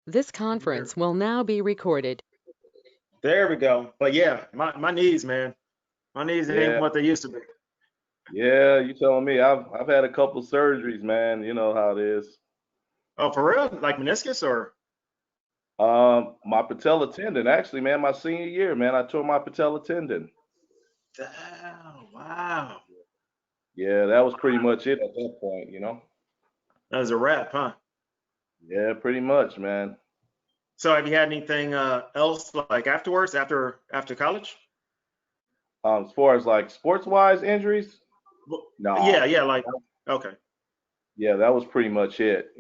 This conference will now be recorded. There we go. But yeah, my knees, man. My knees ain't Yeah, what they used to be. yeah, you telling me I've had a couple surgeries, man. You know how it is. Oh, for real? Like meniscus or? My patella tendon, actually, man, my senior year, man, I tore my patella tendon. Damn, wow. Yeah, that was pretty much it at that point. That was a wrap, huh? Yeah, pretty much, man. So have you had anything else like afterwards, after college? As far as like sports wise injuries, Well, nah. yeah, yeah, like okay. Yeah, that was pretty much it.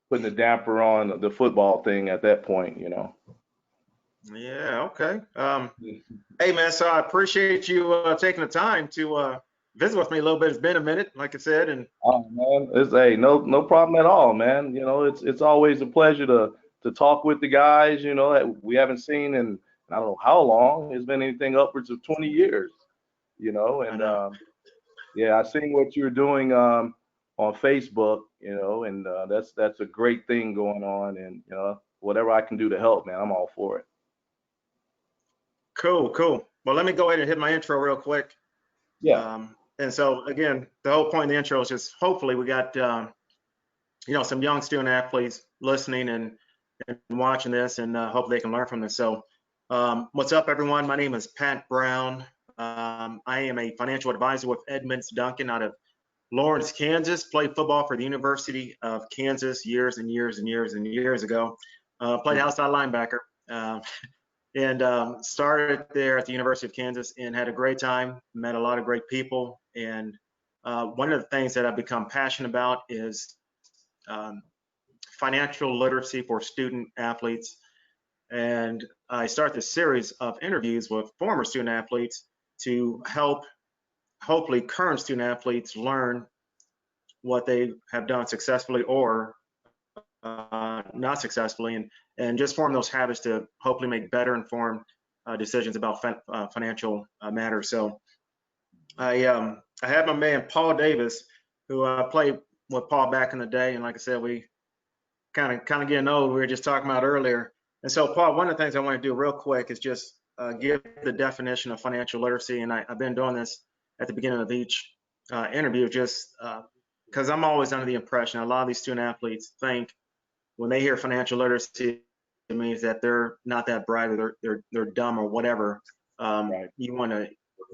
Putting a damper on the football thing at that point. Yeah, okay. Hey man, so I appreciate you taking the time to visit with me a little bit. It's been a minute, like I said, and Oh man, it's hey, no problem at all, man. It's always a pleasure to talk with the guys, that we haven't seen in I don't know how long. It's been anything upwards of 20 years. I And know. yeah, I seen what you're doing on Facebook, and that's a great thing going on. And whatever I can do to help, man, I'm all for it. Cool, cool. Well, let me go ahead and hit my intro real quick. Yeah. And so again, the whole point of the intro is just hopefully we got some young student athletes listening and watching this, and hope they can learn from this. So, what's up, everyone? My name is Pat Brown. I am a financial advisor with Edmonds Duncan out of Lawrence, Kansas. Played football for the University of Kansas years and years and years and years ago. Played outside linebacker. Uh, and started there at the University of Kansas and had a great time, met a lot of great people. And one of the things that I've become passionate about is um, financial literacy for student athletes. And I start this series of interviews with former student athletes to help, hopefully, current student athletes learn what they have done successfully or not successfully, and just form those habits to hopefully make better informed decisions about financial matters. So I have my man Paul Davis, who played with Paul back in the day, and like I said, we kind of getting old. We were just talking about earlier. And so, Paul, one of the things I want to do real quick is just give the definition of financial literacy, and I've been doing this at the beginning of each interview, just because I'm always under the impression a lot of these student athletes think when they hear financial literacy, it means that they're not that bright or they're dumb or whatever Right.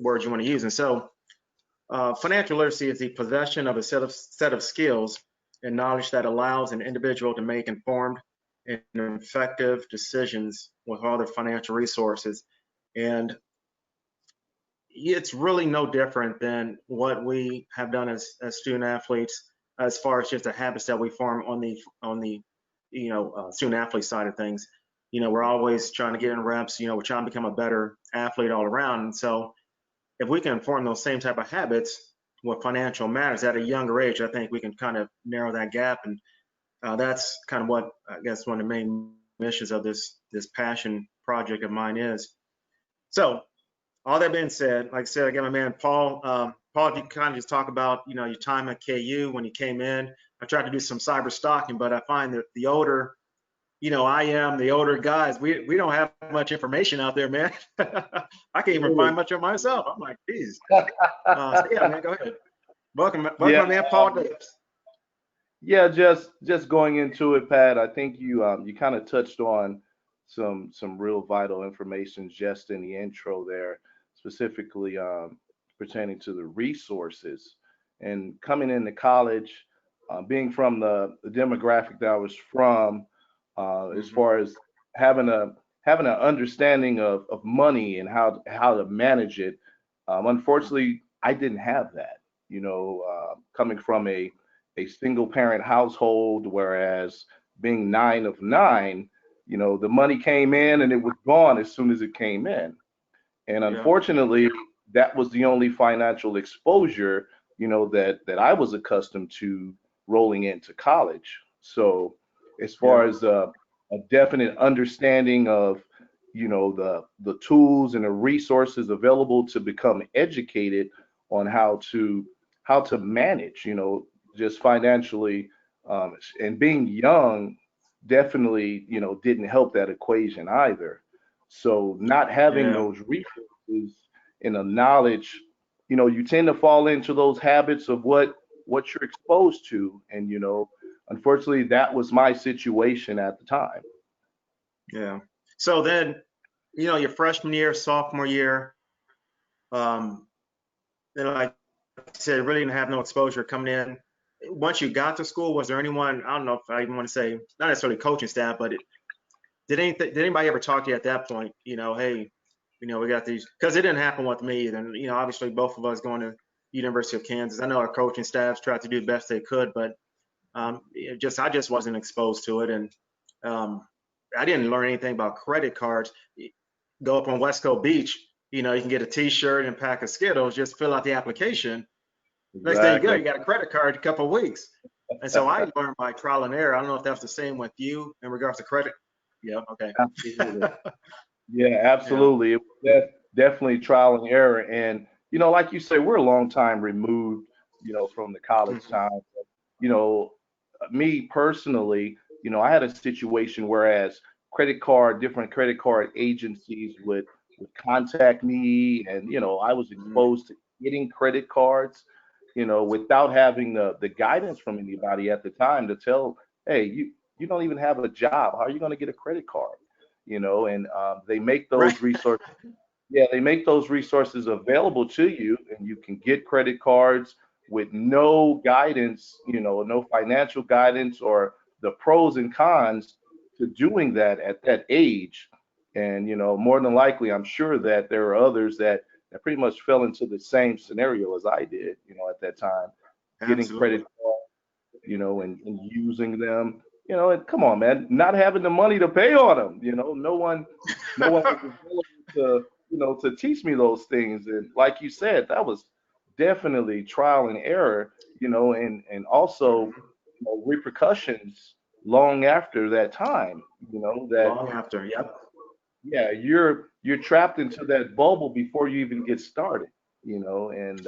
words you want to use. And so, financial literacy is the possession of a set of skills and knowledge that allows an individual to make informed and effective decisions with all their financial resources. And it's really no different than what we have done as student athletes, as far as just the habits that we form on the student athlete side of things. We're always trying to get in reps. We're trying to become a better athlete all around. And so if we can form those same type of habits with financial matters at a younger age, I think we can kind of narrow that gap. And that's kind of what I guess one of the main missions of this passion project of mine is. So all that being said, like I said, I got my man Paul. Paul, if you kind of just talk about your time at KU when you came in. I tried to do some cyber stalking, but I find that the older I am, the older guys, we don't have much information out there, man. I can't even find much of myself. I'm like, geez. So yeah, man, go ahead. Welcome, Yeah. my man Paul Davis. Yeah, just going into it, Pat. I think you kind of touched on some real vital information just in the intro there, specifically pertaining to the resources and coming into college, being from the demographic that I was from, as Hmm. far as having a having an understanding of money and how to manage it. Unfortunately, I didn't have that. Coming from a single parent household, whereas being nine of nine, the money came in and it was gone as soon as it came in. And Yeah, unfortunately, that was the only financial exposure, that I was accustomed to rolling into college. So as far yeah, as a definite understanding of, the tools and the resources available to become educated on how to manage, just financially, And being young definitely, didn't help that equation either. So not having Yeah. those resources and the knowledge, you tend to fall into those habits of what you're exposed to. And, unfortunately, that was my situation at the time. Yeah. So then, your freshman year, sophomore year, um, like I said, really didn't have no exposure coming in. Once you got to school, was there anyone, I don't know if I even want to say, not necessarily coaching staff, but did anybody ever talk to you at that point? Hey, we got these, because it didn't happen with me either. And, obviously both of us going to University of Kansas. I know our coaching staffs tried to do the best they could, but I just wasn't exposed to it. And I didn't learn anything about credit cards. Go up on Westco Beach, you can get a T-shirt and a pack of Skittles, just fill out the application. Next day you go, Exactly. you got a credit card in a couple of weeks. And so I learned by trial and error. I don't know if that's the same with you in regards to credit. Yeah, okay. Absolutely. Yeah, Yeah. absolutely. It was definitely trial and error. And, like you say, we're a long time removed, from the college Mhm. time. You know, Me personally, I had a situation whereas different credit card agencies would contact me, and I was Mhm. exposed to getting credit cards, without having the guidance from anybody at the time to tell, hey, you don't even have a job. How are you going to get a credit card? And they make Right. those resources. Yeah, they make those resources available to you, and you can get credit cards with no guidance, no financial guidance or the pros and cons to doing that at that age. And, more than likely, I'm sure that there are others that pretty much fell into the same scenario as I did, at that time, getting credit Absolutely. cards, and using them, and come on, man, not having the money to pay on them, no one was available to, to teach me those things. And like you said, that was definitely trial and error, and also, Mhm. repercussions long after that time, that, Long after. Yep. yeah, you're trapped into that bubble before you even get started, and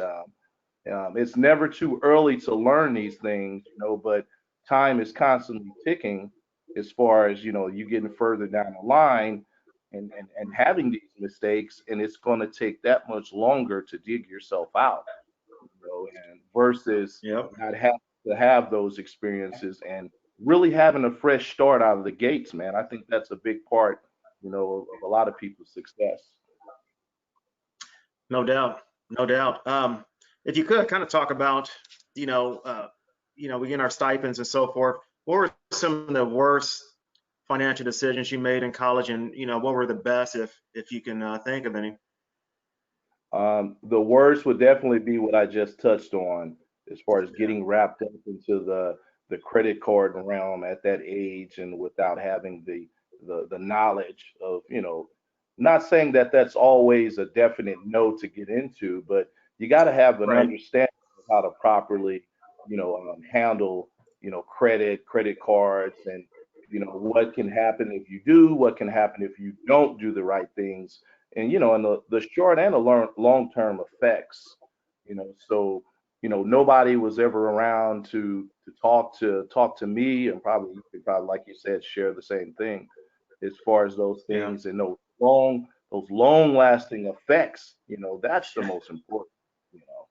it's never too early to learn these things, but time is constantly ticking as far as, you getting further down the line and having these mistakes, and it's going to take that much longer to dig yourself out, and versus Yep. not have to have those experiences and really having a fresh start out of the gates, man. I think that's a big part, of a lot of people's success. No doubt. No doubt. If you could kind of talk about, you know, uh, we get our stipends and so forth. What were some of the worst financial decisions you made in college, and what were the best, if you can think of any? The worst would definitely be what I just touched on, as far as Yeah. getting wrapped up into the credit card realm at that age and without having the knowledge of, not saying that that's always a definite no to get into, but you got to have an Right. understanding of how to properly, handle, credit cards, and what can happen if you do, what can happen if you don't do the right things, and and the short and the long-term effects, so nobody was ever around to talk to me, and probably you could probably, like you said, share the same thing as far as those Yeah. things and those long lasting effects. That's the most important. you know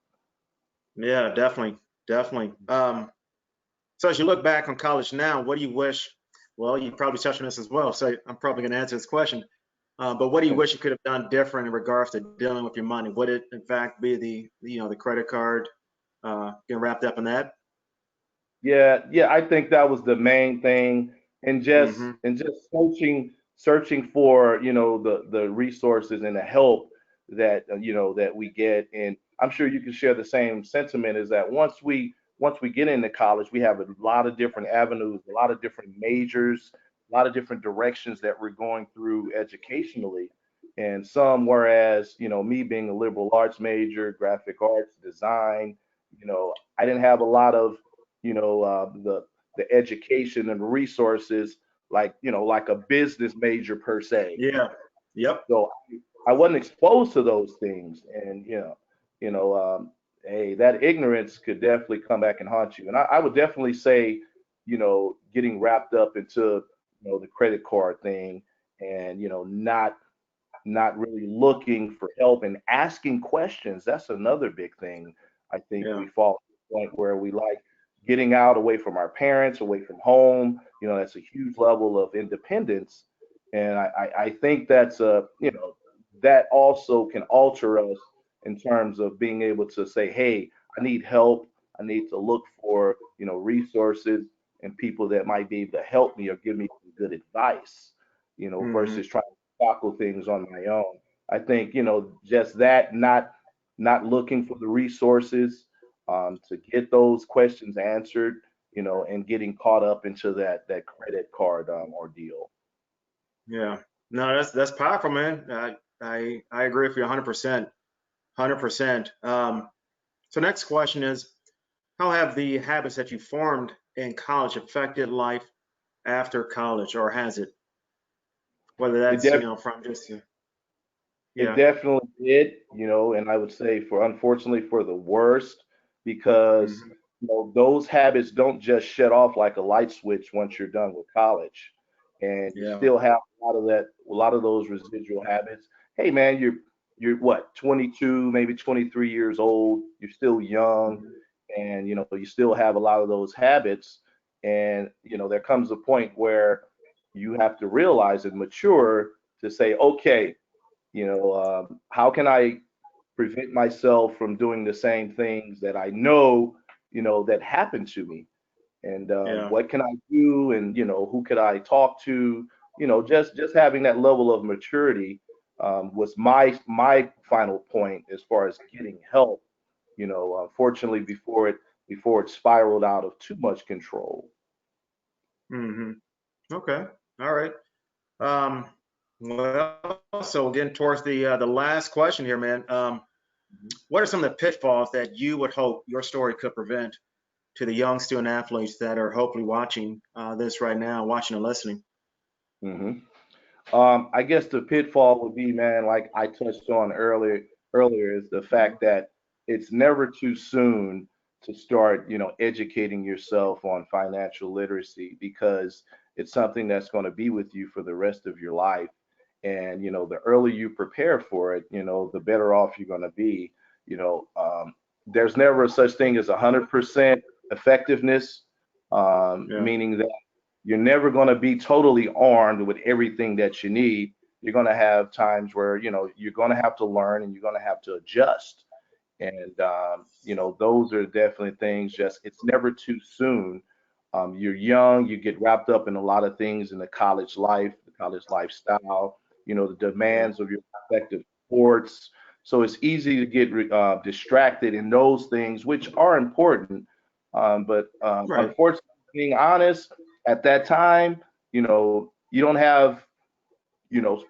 Yeah, definitely. Definitely. So as you look back on college now, what do you wish? Well, you probably touched on this as well, so I'm probably going to answer this question. But what do you wish you could have done different in regards to dealing with your money? Would it, in fact, be the credit card, getting wrapped up in that? Yeah, I think that was the main thing, and just Hmm. and just searching for, the resources and the help that, that we get. And I'm sure you can share the same sentiment, is that once we get into college, we have a lot of different avenues, a lot of different majors, a lot of different directions that we're going through educationally. And some, whereas, me being a liberal arts major, graphic arts design, I didn't have a lot of, the education and resources, like, like a business major per se. Yeah. Yep. So I wasn't exposed to those things, and you know, hey, that ignorance could definitely come back and haunt you. And I would definitely say, getting wrapped up into, the credit card thing, and, not really looking for help and asking questions. That's another big thing. I think Yeah. we fall to the point where we like getting out away from our parents, away from home. That's a huge level of independence. And I think that also can alter us in terms of being able to say, hey, I need help. I need to look for, resources and people that might be able to help me or give me some good advice, Hmm. versus trying to tackle things on my own. I think, just that, not looking for the resources to get those questions answered, and getting caught up into that credit card ordeal. Yeah. No, that's powerful, man. I agree with you 100%. 100%. So next question is, how have the habits that you formed in college affected life after college, or has it? Whether It that's, def- from just, it yeah. definitely did, and I would say, unfortunately, for the worst, because Hmm. those habits don't just shut off like a light switch once you're done with college, and you Yeah. still have a lot of those residual habits. Hey, man, you're what, 22, maybe 23 years old. You're still young, Mhm. and you still have a lot of those habits, and there comes a point where you have to realize and mature to say, okay, how can I prevent myself from doing the same things that I know, that happened to me? And Yeah. what can I do? And who could I talk to? Just having that level of maturity was my final point as far as getting help. Fortunately, before it spiraled out of too much control. Hmm. Okay. All right. Um, well, so getting towards the last question here, man. What are some of the pitfalls that you would hope your story could prevent to the young student athletes that are hopefully watching this right now, watching and listening? hmm I guess the pitfall would be, man, like I touched on earlier, is the Mhm. fact that it's never too soon to start, educating yourself on financial literacy, because it's something that's going to be with you for the rest of your life. And, the earlier you prepare for it, the better off you're going to be. You know, um, there's never such thing as 100% effectiveness, Yeah. meaning that you're never going to be totally armed with everything that you need. You're going to have times where, you're going to have to learn and you're going to have to adjust. And, those are definitely things. Just, it's never too soon. You're young, you get wrapped up in a lot of things in the college life, the college lifestyle, the Yeah. demands of your respective sports. So it's easy to get distracted in those things, which are important. But Right. unfortunately, being honest, at that time, you don't have,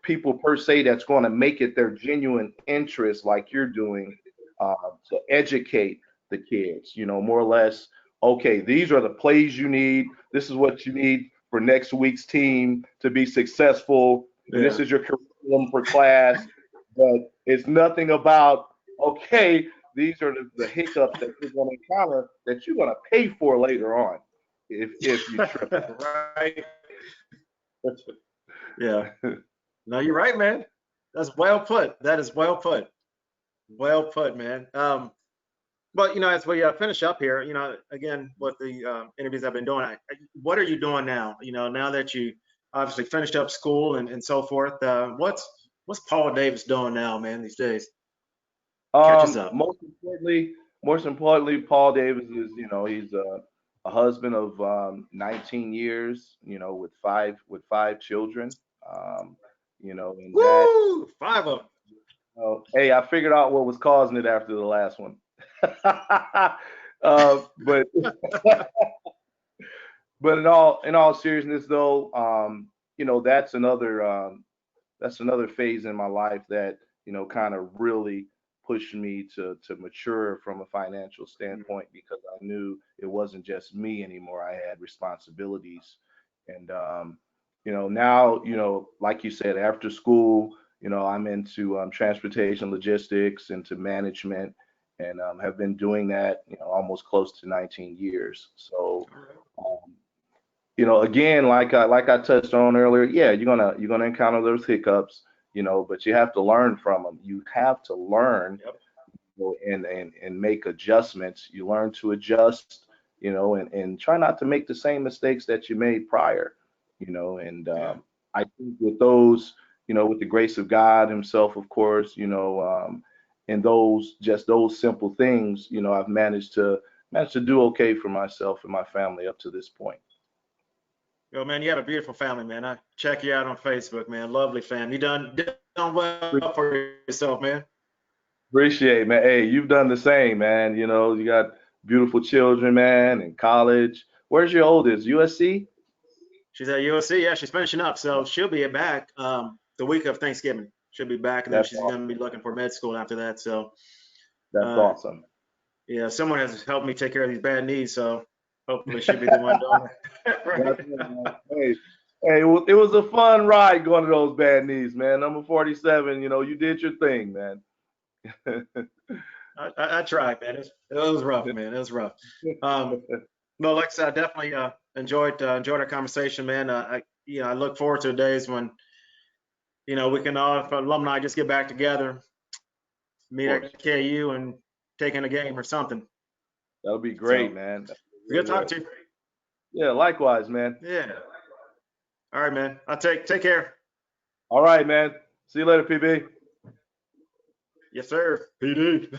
people per se that's going to make it their genuine interest like you're doing, to educate the kids, more or less. Okay, these are the plays you need. This is what you need for next week's team to be successful, and this Yeah. is your curriculum for class. But it's nothing about, okay, these are the hiccups that you're going to encounter that you're going to pay for later on if you trip Right. Yeah. No, you're right, man. That's well put. That is well put. Well put, man. But as we finish up here, again, what the interviews I've been doing, what are you doing now? Now that you obviously finished up school and so forth, what's Paul Davis doing now, man, these days? Catch us Um, up. most importantly, most importantly, Paul Davis is, he's a husband of 19 years, with five children. Um, and that, Woo! Five of them. hey, I figured out what was causing it after the last one. But but in all seriousness, though, that's another phase in my life that kind of really pushed me to mature from a financial standpoint, because I knew it wasn't just me anymore. I had responsibilities, and now, like you said, after school, I'm into transportation logistics, into management, and have been doing that almost close to 19 years. So All right. um, again, like I touched on earlier, yeah, you're gonna encounter those hiccups, but you have to learn from them. You have to learn, Yep. and make adjustments. You learn to adjust, and try not to make the same mistakes that you made prior, and Yeah. I think with those, with the grace of God Himself, of course, and those simple things, I've managed to do okay for myself and my family up to this point. Yo, man, you have a beautiful family, man. I check you out on Facebook, man. Lovely family. You done well for yourself, man. Appreciate, man. Hey, you've done the same, man. You got beautiful children, man, in college. Where's your oldest? USC? She's at USC. Yeah, she's finishing up, so she'll be back the week of Thanksgiving. She'll be back, and then That's she's awesome. going to be looking for med school after that. So, That's uh, awesome. yeah, someone has helped me take care of these bad knees, so hopefully she'll be the one doing it. That's Right. it, man. Hey, it was a fun ride going to those bad knees, man. Number 47, you did your thing, man. I tried, man. It was rough, man. It was rough. Um, no, like I said, I definitely enjoyed our conversation, man. I look forward to the days when we can all, if alumni, just get back together, Of meet course. at KU and take in a game or something. That'll be great, So man. That'll be good really talk great. to you. Yeah, likewise, man. Yeah. All right, man. I'll take care. All right, man. See you later, PB. Yes, sir. PD.